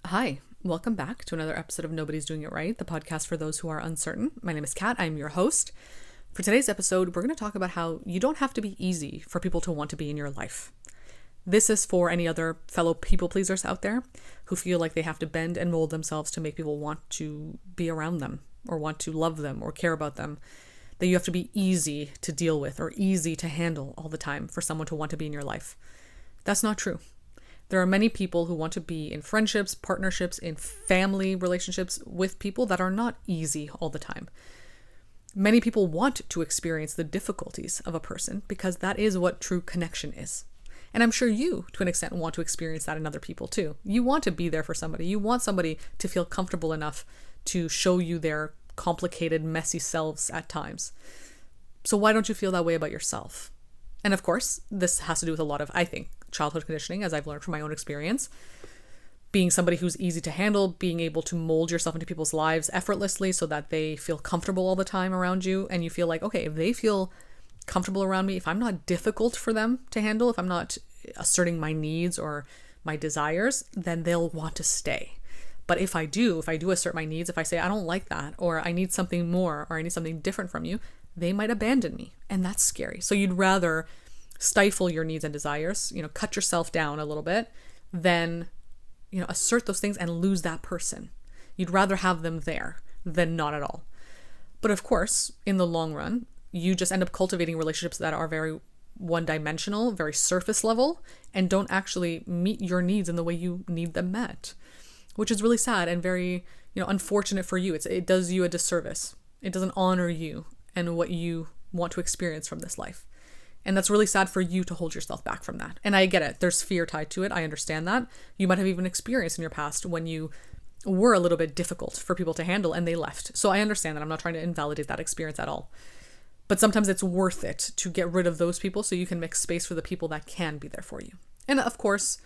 Hi, welcome back to another episode of Nobody's Doing It Right, the podcast for those who are uncertain. My name is Kat. I'm your host. For today's episode, we're going to talk about how you don't have to be easy for people to want to be in your life. This is for any other fellow people pleasers out there who feel like they have to bend and mold themselves to make people want to be around them or want to love them or care about them. That you have to be easy to deal with or easy to handle all the time for someone to want to be in your life. That's not true. There are many people who want to be in friendships, partnerships, in family relationships with people that are not easy all the time. Many people want to experience the difficulties of a person because that is what true connection is. And I'm sure you, to an extent, want to experience that in other people too. You want to be there for somebody. You want somebody to feel comfortable enough to show you their complicated, messy selves at times. So why don't you feel that way about yourself? And of course, this has to do with a lot of, I think, childhood conditioning, as I've learned from my own experience. Being somebody who's easy to handle, being able to mold yourself into people's lives effortlessly so that they feel comfortable all the time around you. And you feel like, okay, if they feel comfortable around me, if I'm not difficult for them to handle, if I'm not asserting my needs or my desires, then they'll want to stay. But if I do assert my needs, if I say, I don't like that, or I need something more, or I need something different from you, they might abandon me. And that's scary. So you'd rather stifle your needs and desires, cut yourself down a little bit, than, assert those things and lose that person. You'd rather have them there than not at all. But of course, in the long run, you just end up cultivating relationships that are very one-dimensional, very surface level, and don't actually meet your needs in the way you need them met, which is really sad and very, unfortunate for you. It does you a disservice. It doesn't honor you and what you want to experience from this life. And that's really sad for you to hold yourself back from that. And I get it. There's fear tied to it. I understand that. You might have even experienced in your past when you were a little bit difficult for people to handle and they left. So I understand that. I'm not trying to invalidate that experience at all. But sometimes it's worth it to get rid of those people so you can make space for the people that can be there for you. And of course,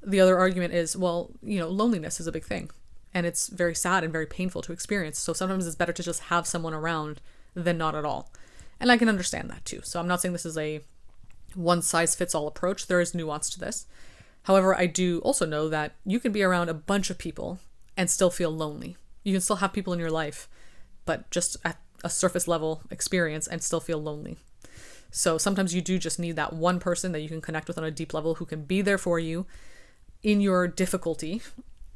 the other argument is, well, loneliness is a big thing. And it's very sad and very painful to experience. So sometimes it's better to just have someone around than not at all. And I can understand that too. So I'm not saying this is a one-size-fits-all approach. There is nuance to this. However, I do also know that you can be around a bunch of people and still feel lonely. You can still have people in your life, but just at a surface level experience and still feel lonely. So sometimes you do just need that one person that you can connect with on a deep level who can be there for you in your difficulty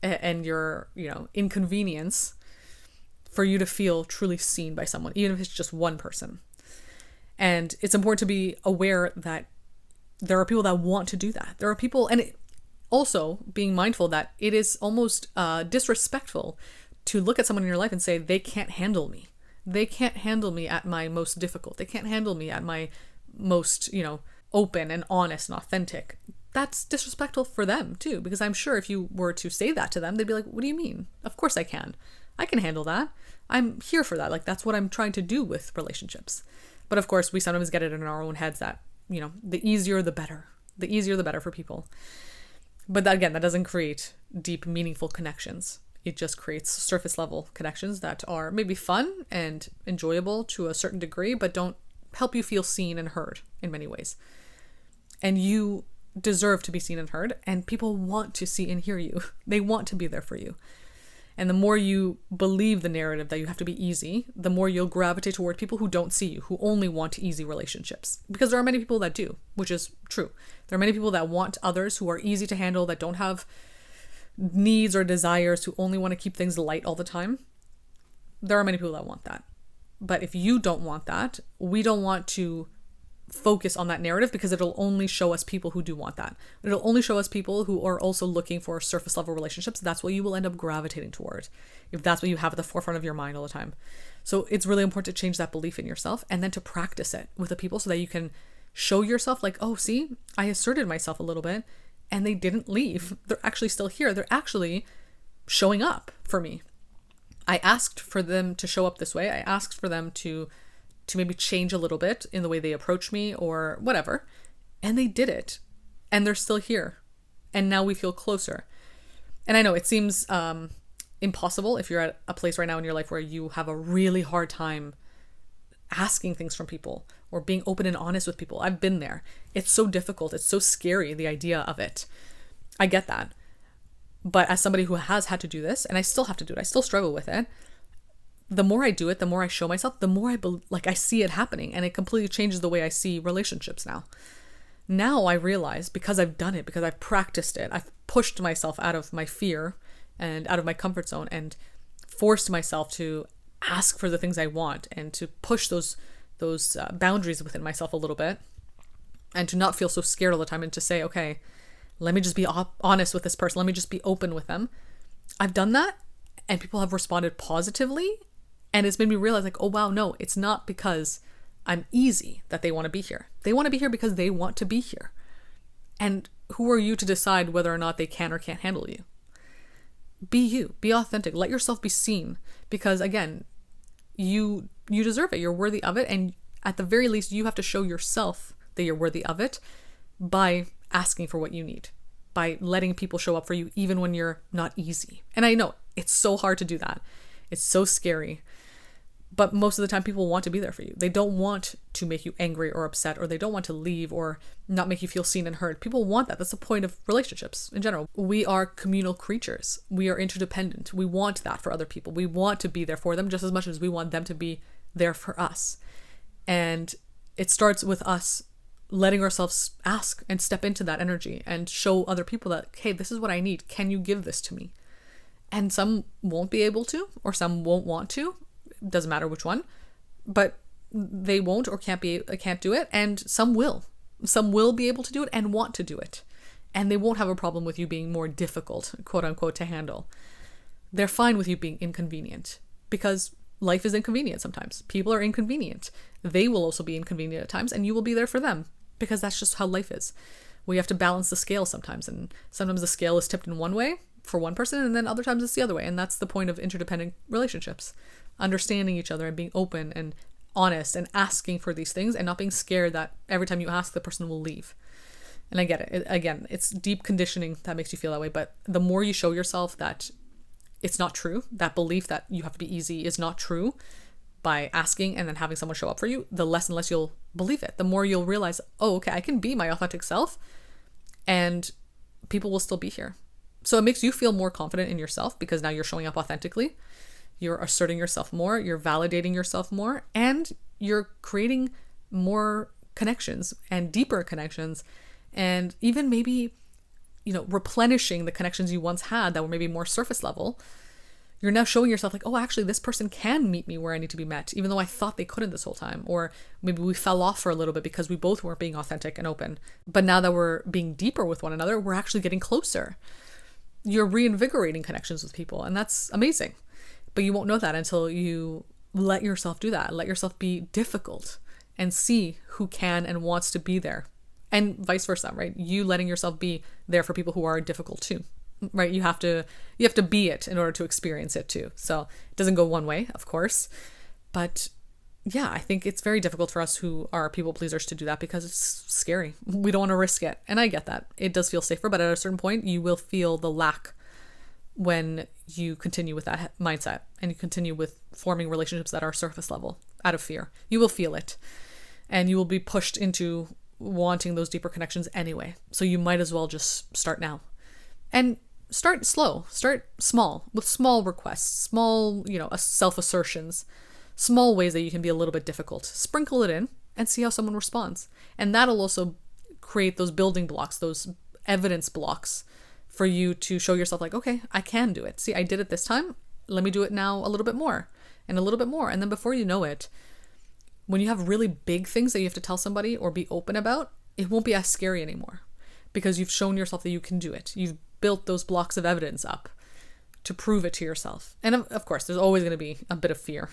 and your, inconvenience for you to feel truly seen by someone, even if it's just one person. And it's important to be aware that there are people that want to do that. There are people, and also being mindful that it is almost disrespectful to look at someone in your life and say, they can't handle me. They can't handle me at my most difficult. They can't handle me at my most, open and honest and authentic. That's disrespectful for them too, because I'm sure if you were to say that to them, they'd be like, what do you mean? Of course I can. I can handle that. I'm here for that. Like, that's what I'm trying to do with relationships. But of course, we sometimes get it in our own heads that, the easier, the better. The easier, the better for people. But that, again, that doesn't create deep, meaningful connections. It just creates surface level connections that are maybe fun and enjoyable to a certain degree, but don't help you feel seen and heard in many ways. And you deserve to be seen and heard, and people want to see and hear you. They want to be there for you. And the more you believe the narrative that you have to be easy, the more you'll gravitate toward people who don't see you, who only want easy relationships. Because there are many people that do, which is true. There are many people that want others who are easy to handle, that don't have needs or desires, who only want to keep things light all the time. There are many people that want that. But if you don't want that, we don't want to focus on that narrative because it'll only show us people who do want that. It'll only show us people who are also looking for surface level relationships. That's what you will end up gravitating toward if that's what you have at the forefront of your mind all the time. So it's really important to change that belief in yourself and then to practice it with the people so that you can show yourself like, oh, see, I asserted myself a little bit and they didn't leave. They're actually still here. They're actually showing up for me. I asked for them to show up this way. I asked for them to maybe change a little bit in the way they approach me or whatever. And they did it. And they're still here. And now we feel closer. And I know it seems impossible if you're at a place right now in your life where you have a really hard time asking things from people or being open and honest with people. I've been there. It's so difficult. It's so scary, the idea of it. I get that. But as somebody who has had to do this, and I still have to do it, I still struggle with it, the more I do it, the more I show myself, the more I see it happening, and it completely changes the way I see relationships now. Now I realize, because I've done it, because I've practiced it, I've pushed myself out of my fear and out of my comfort zone and forced myself to ask for the things I want and to push those boundaries within myself a little bit, and to not feel so scared all the time, and to say, okay, let me just be honest with this person. Let me just be open with them. I've done that, and people have responded positively, and it's made me realize, like, oh wow, no, it's not because I'm easy that they want to be here. They want to be here because they want to be here. And who are you to decide whether or not they can or can't handle you? Be you. Be authentic. Let yourself be seen. Because again, you deserve it. You're worthy of it. And at the very least, you have to show yourself that you're worthy of it by asking for what you need, by letting people show up for you even when you're not easy. And I know it's so hard to do that. It's so scary. But most of the time, people want to be there for you. They don't want to make you angry or upset, or they don't want to leave or not make you feel seen and heard. People want that. That's the point of relationships in general. We are communal creatures. We are interdependent. We want that for other people. We want to be there for them just as much as we want them to be there for us. And it starts with us letting ourselves ask and step into that energy and show other people that, hey, this is what I need. Can you give this to me? And some won't be able to, or some won't want to. Doesn't matter which one, but they won't or can't do it. And some will be able to do it and want to do it. And they won't have a problem with you being more difficult, quote unquote, to handle. They're fine with you being inconvenient, because life is inconvenient sometimes. People are inconvenient. They will also be inconvenient at times, and you will be there for them, because that's just how life is. We have to balance the scale sometimes, and sometimes the scale is tipped in one way for one person, and then other times it's the other way. And that's the point of interdependent relationships. Understanding each other and being open and honest and asking for these things, and not being scared that every time you ask, the person will leave. And I get it. Again, it's deep conditioning that makes you feel that way. But the more you show yourself that it's not true, that belief that you have to be easy is not true, by asking and then having someone show up for you, the less and less you'll believe it. The more you'll realize, oh, okay, I can be my authentic self and people will still be here. So it makes you feel more confident in yourself, because now you're showing up authentically. You're asserting yourself more, you're validating yourself more, and you're creating more connections and deeper connections, and even maybe, replenishing the connections you once had that were maybe more surface level. You're now showing yourself like, oh, actually, this person can meet me where I need to be met, even though I thought they couldn't this whole time. Or maybe we fell off for a little bit because we both weren't being authentic and open. But now that we're being deeper with one another, we're actually getting closer. You're reinvigorating connections with people, and that's amazing. But you won't know that until you let yourself do that. Let yourself be difficult and see who can and wants to be there. And vice versa, right? You letting yourself be there for people who are difficult too, right? You have to be it in order to experience it too. So it doesn't go one way, of course. But yeah, I think it's very difficult for us who are people pleasers to do that, because it's scary. We don't want to risk it. And I get that. It does feel safer, but at a certain point, you will feel the lack when you continue with that mindset and you continue with forming relationships that are surface level out of fear. You will feel it, and you will be pushed into wanting those deeper connections anyway. So you might as well just start now, and start slow, start small, with small requests, small, self-assertions, small ways that you can be a little bit difficult. Sprinkle it in and see how someone responds. And that'll also create those building blocks, those evidence blocks, for you to show yourself like, okay, I can do it. See, I did it this time. Let me do it now a little bit more and a little bit more. And then before you know it, when you have really big things that you have to tell somebody or be open about, it won't be as scary anymore, because you've shown yourself that you can do it. You've built those blocks of evidence up to prove it to yourself. And of course, there's always going to be a bit of fear.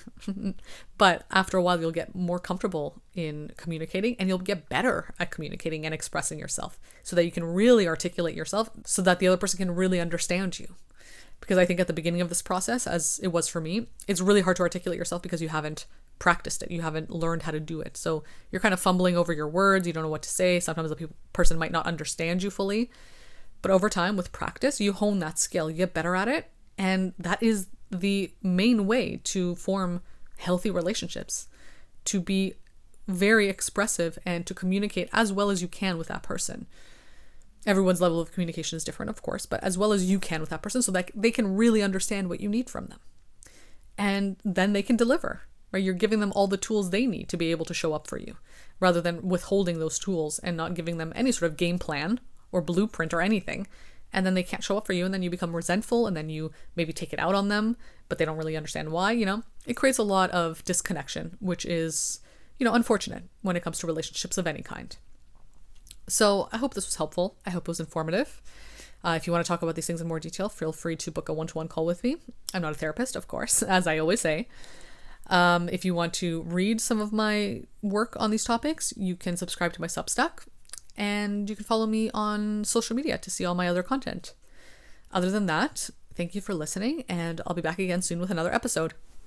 But after a while, you'll get more comfortable in communicating, and you'll get better at communicating and expressing yourself, so that you can really articulate yourself, so that the other person can really understand you. Because I think at the beginning of this process, as it was for me, it's really hard to articulate yourself because you haven't practiced it. You haven't learned how to do it. So you're kind of fumbling over your words. You don't know what to say. Sometimes the person might not understand you fully. But over time, with practice, you hone that skill. You get better at it. And that is the main way to form healthy relationships, to be very expressive and to communicate as well as you can with that person. Everyone's level of communication is different, of course, but as well as you can with that person so that they can really understand what you need from them. And then they can deliver, right? You're giving them all the tools they need to be able to show up for you, rather than withholding those tools and not giving them any sort of game plan or blueprint or anything. And then they can't show up for you, and then you become resentful, and then you maybe take it out on them, but they don't really understand why, It creates a lot of disconnection, which is, unfortunate when it comes to relationships of any kind. So I hope this was helpful. I hope it was informative. If you want to talk about these things in more detail, feel free to book a one-to-one call with me. I'm not a therapist, of course, as I always say. If you want to read some of my work on these topics, you can subscribe to my Substack, and you can follow me on social media to see all my other content. Other than that, thank you for listening, and I'll be back again soon with another episode.